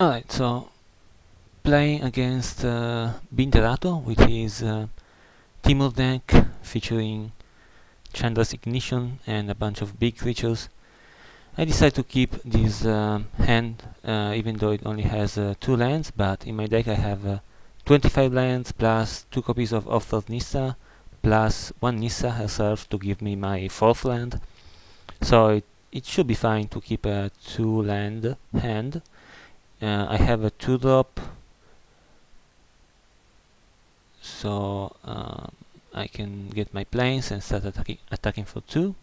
Alright, so playing against Binderato with his Timur deck featuring Chandra's Ignition and a bunch of big creatures. I decided to keep this hand even though it only has 2 lands, but in my deck I have 25 lands plus 2 copies of Off-Thought Nissa plus 1 Nissa herself to give me my 4th land. So it should be fine to keep a 2 land hand. I have a 2-drop, so I can get my planes and start attacking for 2.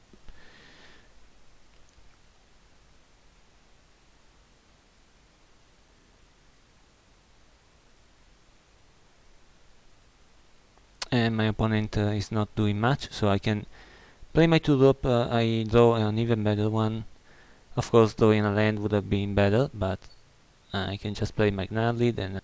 And my opponent is not doing much, so I can play my 2-drop. I draw an even better one. Of course, drawing a land would have been better, but I can just play my Gnarlid and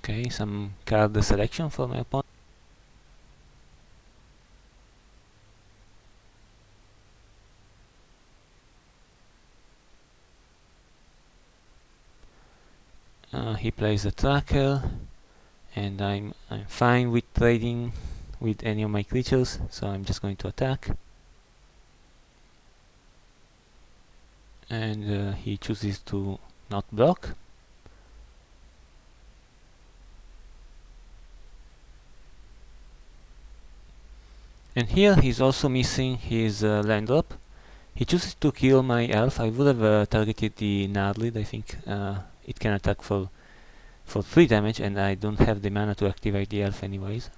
okay, some card selection for my opponent. He plays a tracker, and I'm fine with trading with any of my creatures, so I'm just going to attack. And he chooses to not block. And here he's also missing his land drop. He chooses to kill my elf. I would have targeted the Gnarlid. I think it can attack for 3 damage, and I don't have the mana to activate the elf anyways.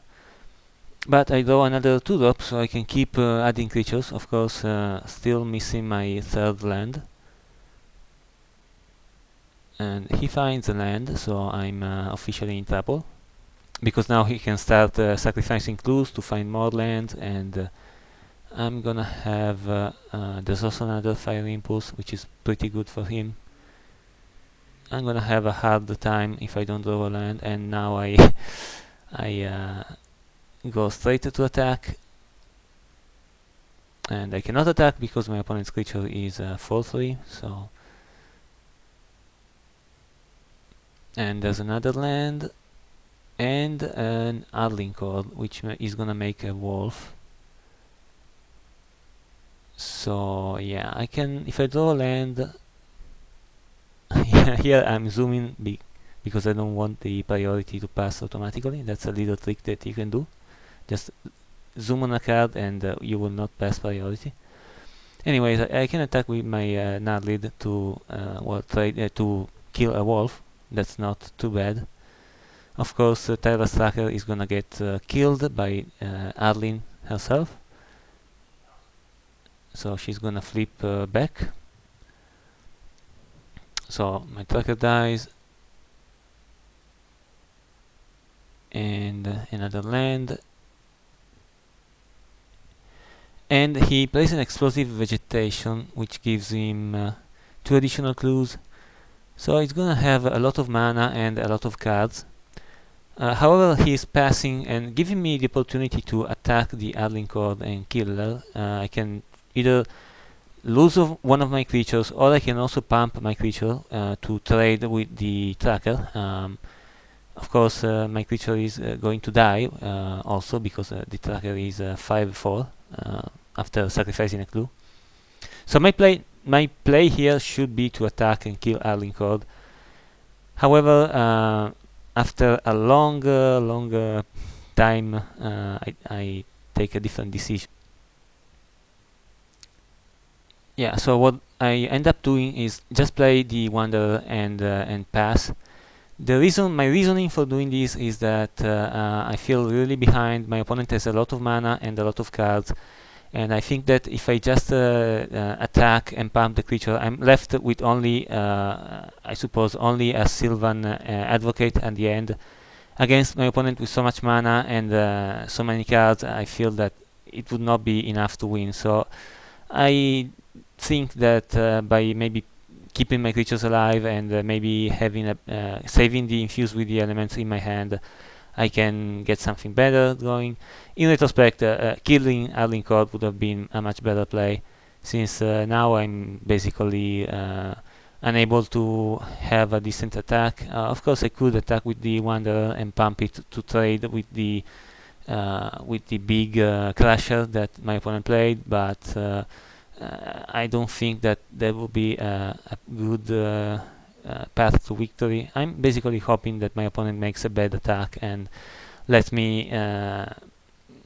But I draw another 2-drop, so I can keep adding creatures. Of course, still missing my 3rd land. And he finds a land, so I'm officially in trouble. Because now he can start sacrificing clues to find more land, and I'm gonna have there's also another Fire Impulse, which is pretty good for him. I'm gonna have a hard time if I don't draw a land, and now I go straight to attack, and I cannot attack because my opponent's creature is 4/3. So, and there's another land and an Arlinn Kord, which is gonna make a wolf. So yeah, I can, if I draw a land. Here I'm zooming because I don't want the priority to pass automatically. That's a little trick that you can do. Just zoom on a card and you will not pass priority. Anyways, I can attack with my Gnarlid to to kill a wolf. That's not too bad. Of course, Tireless Tracker is gonna get killed by Arlinn herself. So she's gonna flip back. So my tracker dies, and another land, and he plays an Explosive Vegetation, which gives him 2 additional clues. So he's gonna have a lot of mana and a lot of cards. However, he is passing and giving me the opportunity to attack the Arlinn Kord and kill her. I can either lose one of my creatures, or I can also pump my creature to trade with the tracker. Of course, my creature is going to die also because the tracker is 5/4 after sacrificing a clue. So my play here should be to attack and kill Arlinn Kord. However, after a longer time, I take a different decision. Yeah, so what I end up doing is just play the Wanderer and pass. My reasoning for doing this is that I feel really behind. My opponent has a lot of mana and a lot of cards, and I think that if I just attack and pump the creature, I'm left with only, I suppose, only a Sylvan Advocate at the end. Against my opponent with so much mana and so many cards, I feel that it would not be enough to win. So I think that by maybe keeping my creatures alive and maybe having saving the infuse with the elements in my hand, I can get something better going. In retrospect, killing Arlinn Kord would have been a much better play, since now I'm basically unable to have a decent attack. Of course, I could attack with the Wanderer and pump it to trade with the big Crusher that my opponent played, but I don't think that there will be a good path to victory. I'm basically hoping that my opponent makes a bad attack and lets me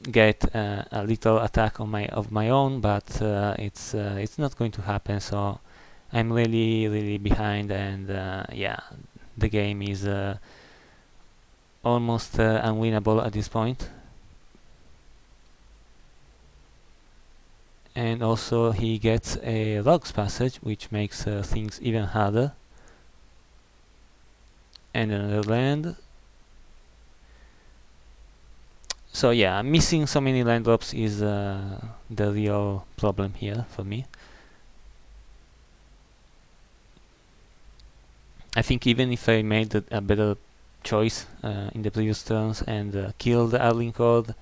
get a little attack of my own, but it's not going to happen. So I'm really behind, and yeah, the game is almost unwinnable at this point. And also he gets a Rogue's Passage, which makes things even harder. And another land. So yeah, missing so many land drops is the real problem here for me. I think even if I made a better choice in the previous turns and killed Arlinn Kord,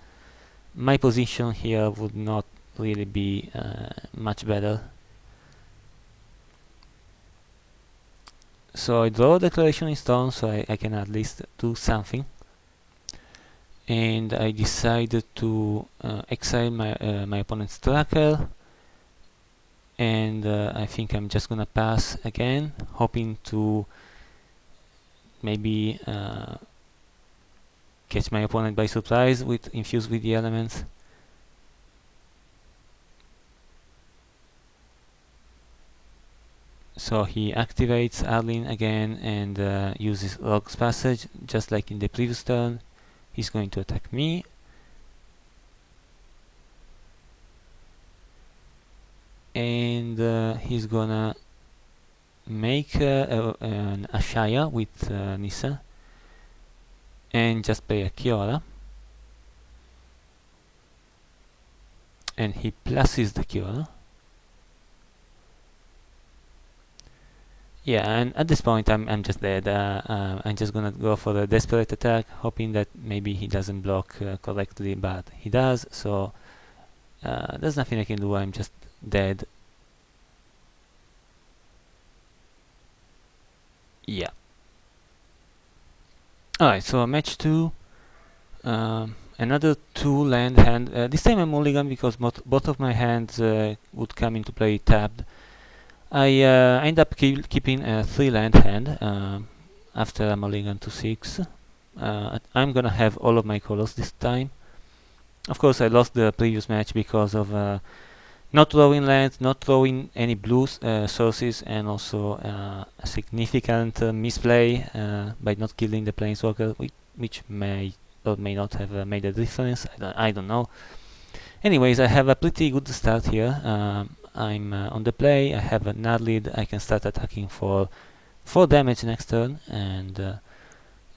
my position here would not really be much better. So I draw Declaration in Stone, so I can at least do something. And I decided to exile my opponent's tracker, and I think I'm just gonna pass again, hoping to maybe catch my opponent by surprise with Infuse with the Elements. So he activates Arlinn again and uses Rogue's Passage, just like in the previous turn. He's going to attack me. And he's gonna make an Ashaya with Nissa and just play a Kiora. And he pluses the Kiora. Yeah, and at this point I'm just dead. I'm just gonna go for a desperate attack, hoping that maybe he doesn't block correctly, but he does, so there's nothing I can do. I'm just dead. Yeah. Alright, so match 2. Another 2 land hand. This time I'm mulligan because both of my hands would come into play tapped. I end up keeping a 3 land hand after a mulligan to 6. I'm gonna have all of my colors this time. Of course, I lost the previous match because of not throwing lands, not throwing any blue sources, and also a significant misplay by not killing the Planeswalker, which may or may not have made a difference. I don't know. Anyways, I have a pretty good start here. I'm on the play. I have a Gnarlid. I can start attacking for 4 damage next turn, and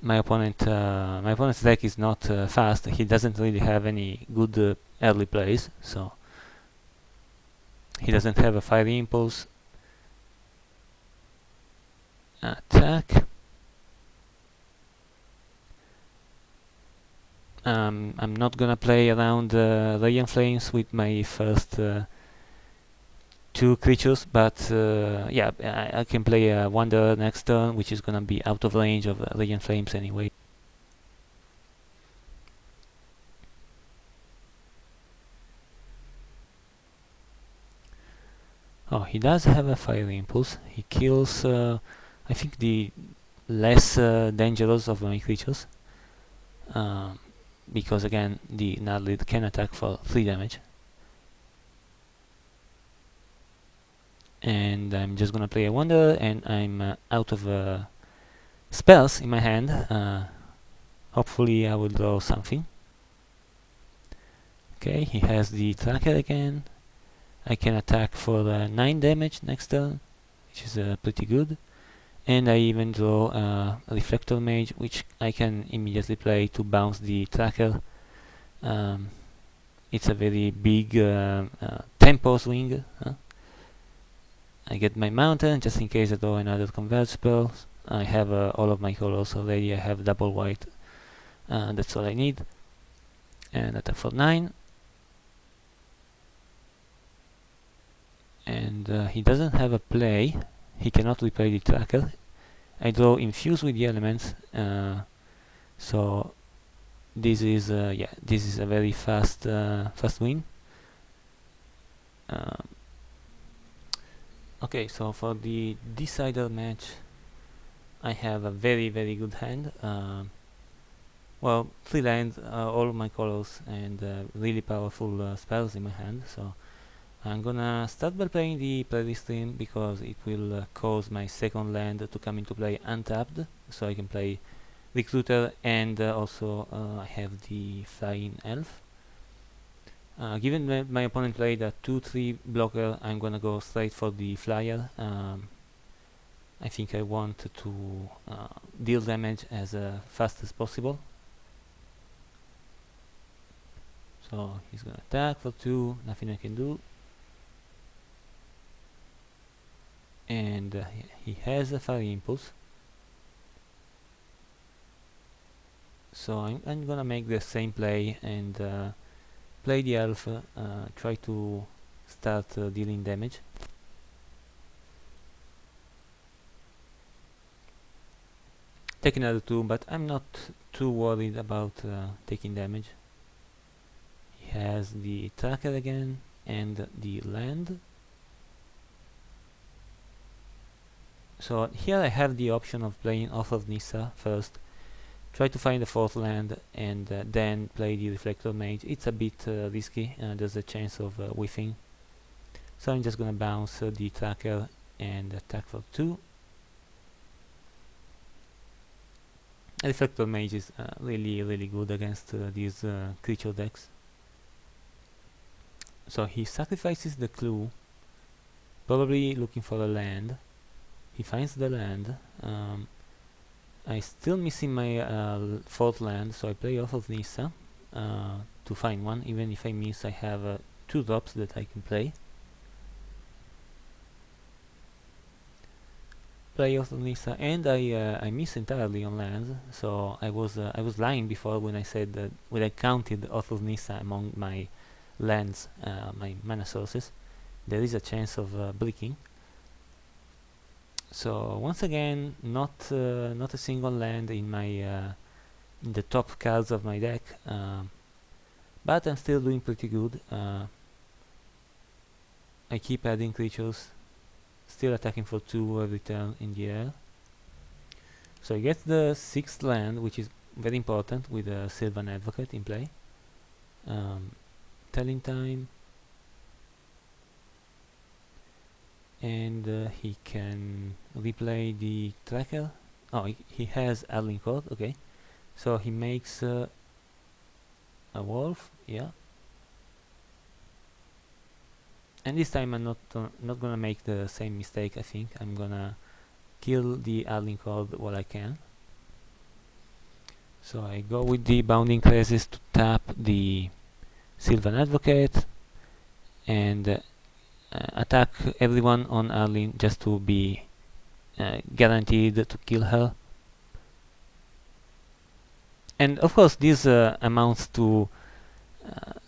my opponent's deck is not fast. He doesn't really have any good early plays, so he doesn't have a Fiery Impulse. Attack. I'm not gonna play around Radiant Flames with my first 2 creatures, but yeah, I can play a Wanderer next turn, which is gonna be out of range of Radiant Flames anyway. Oh, he does have a Fiery Impulse. He kills, I think, the less dangerous of my creatures. Because again, the Gnarlid can attack for 3 damage. And I'm just gonna play a Wanderer, and I'm out of spells in my hand. Hopefully I will draw something. Okay, he has the Tracker again. I can attack for 9 damage next turn, which is pretty good. And I even draw a Reflector Mage, which I can immediately play to bounce the Tracker. It's a very big tempo swing. I get my Mountain just in case I draw another Convert spell. I have all of my colors already. I have double white That's all I need. And attack for 9. And he doesn't have a play. He cannot replay the tracker. I draw Infuse with the elements. So this is this is a very fast win. Okay, so for the decider match, I have a very good hand. Well, 3 lands, all my colors, and really powerful spells in my hand. So I'm gonna start by playing the Prairie Stream because it will cause my second land to come into play untapped, so I can play Recruiter, and also I have the Flying Elf. Given that my opponent played a 2-3 blocker, I'm gonna go straight for the Flyer. I think I want to deal damage as fast as possible. So he's gonna attack for 2, nothing I can do. And he has a Fire Impulse. So I'm gonna make the same play and play the Elf, try to start dealing damage. Take another 2, but I'm not too worried about taking damage. He has the tracker again and the land. So here I have the option of playing off of Nissa first, try to find the 4th land, and then play the Reflector Mage. It's a bit risky, there's a chance of whiffing. So I'm just gonna bounce the tracker and attack for 2. Reflector Mage is really good against these creature decks. So he sacrifices the clue, probably looking for a land. He finds the land. I still missing my 4th land, so I play off of Nissa to find one. Even if I miss, I have 2 drops that I can play. Play off of Nissa, and I miss entirely on lands. So I was lying before when I said that when I counted off of Nissa among my lands, my mana sources. There is a chance of breaking. So once again, not a single land in my in the top cards of my deck, but I'm still doing pretty good. I keep adding creatures, still attacking for 2 every turn in the air. So I get the 6th land, which is very important with a Sylvan Advocate in play. Telling time. And he can replay the tracker. Oh, he has Arlinn Kord, okay. So he makes a wolf, yeah. And this time I'm not gonna make the same mistake. I think I'm gonna kill the Arlinn Kord while I can. So I go with the Bounding Crisis to tap the Sylvan Advocate and attack everyone on Arlinn just to be guaranteed to kill her. And of course this amounts to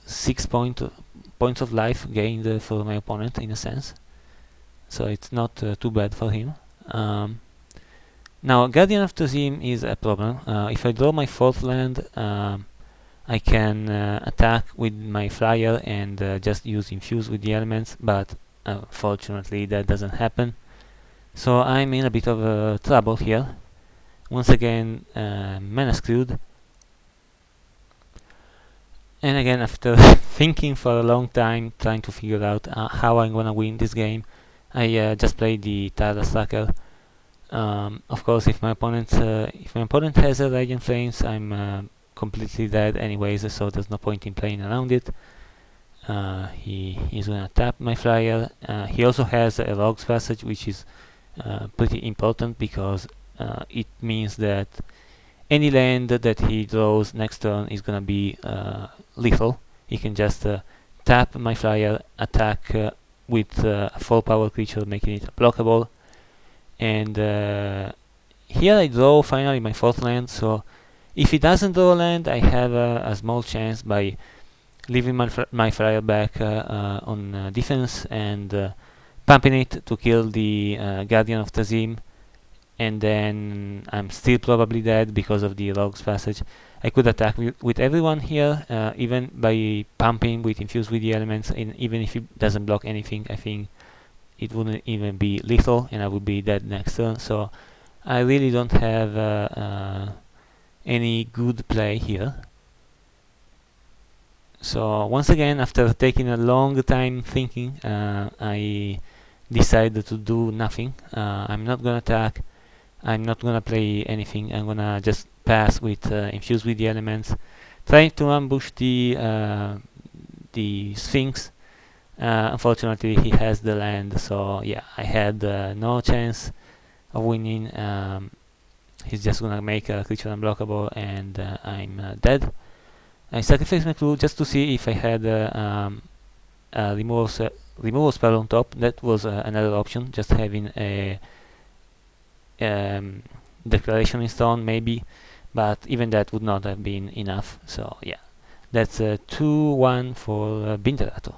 6 points of life gained for my opponent in a sense. So it's not too bad for him. Now Guardian of Tazeem is a problem. If I draw my 4th land, I can attack with my Flyer and just use Infuse with the elements, but fortunately that doesn't happen. So I'm in a bit of trouble here. Once again, mana screwed. And again, after thinking for a long time, trying to figure out how I'm gonna win this game, I just played the Tireless Tracker. Of course, if my opponent has a Radiant Flames, I'm completely dead anyways, so there's no point in playing around it. He's gonna tap my Flyer. He also has a Rogue's Passage, which is pretty important because it means that any land that he draws next turn is gonna be lethal. He can just tap my Flyer, attack with a 4-power creature, making it blockable. And here I draw finally my 4th land, so If he doesn't draw land, I have a small chance by leaving my flyer back on defense and pumping it to kill the Guardian of Tazeem, and then I'm still probably dead because of the Rogue's Passage. I could attack with everyone here, even by pumping with Infuse with the Elements, and even if it doesn't block anything, I think it wouldn't even be lethal, and I would be dead next turn. So I really don't have any good play here. So once again, after taking a long time thinking, I decided to do nothing. I'm not gonna attack, I'm not gonna play anything, I'm gonna just pass with Infuse with the Elements, trying to ambush the Sphinx. Unfortunately, he has the land, so yeah, I had no chance of winning. He's just gonna make a creature unblockable, and I'm dead. I sacrificed my clue just to see if I had a removal spell on top. That was another option, just having a Declaration in Stone maybe, but even that would not have been enough. So yeah, that's 2-1 for Binderato.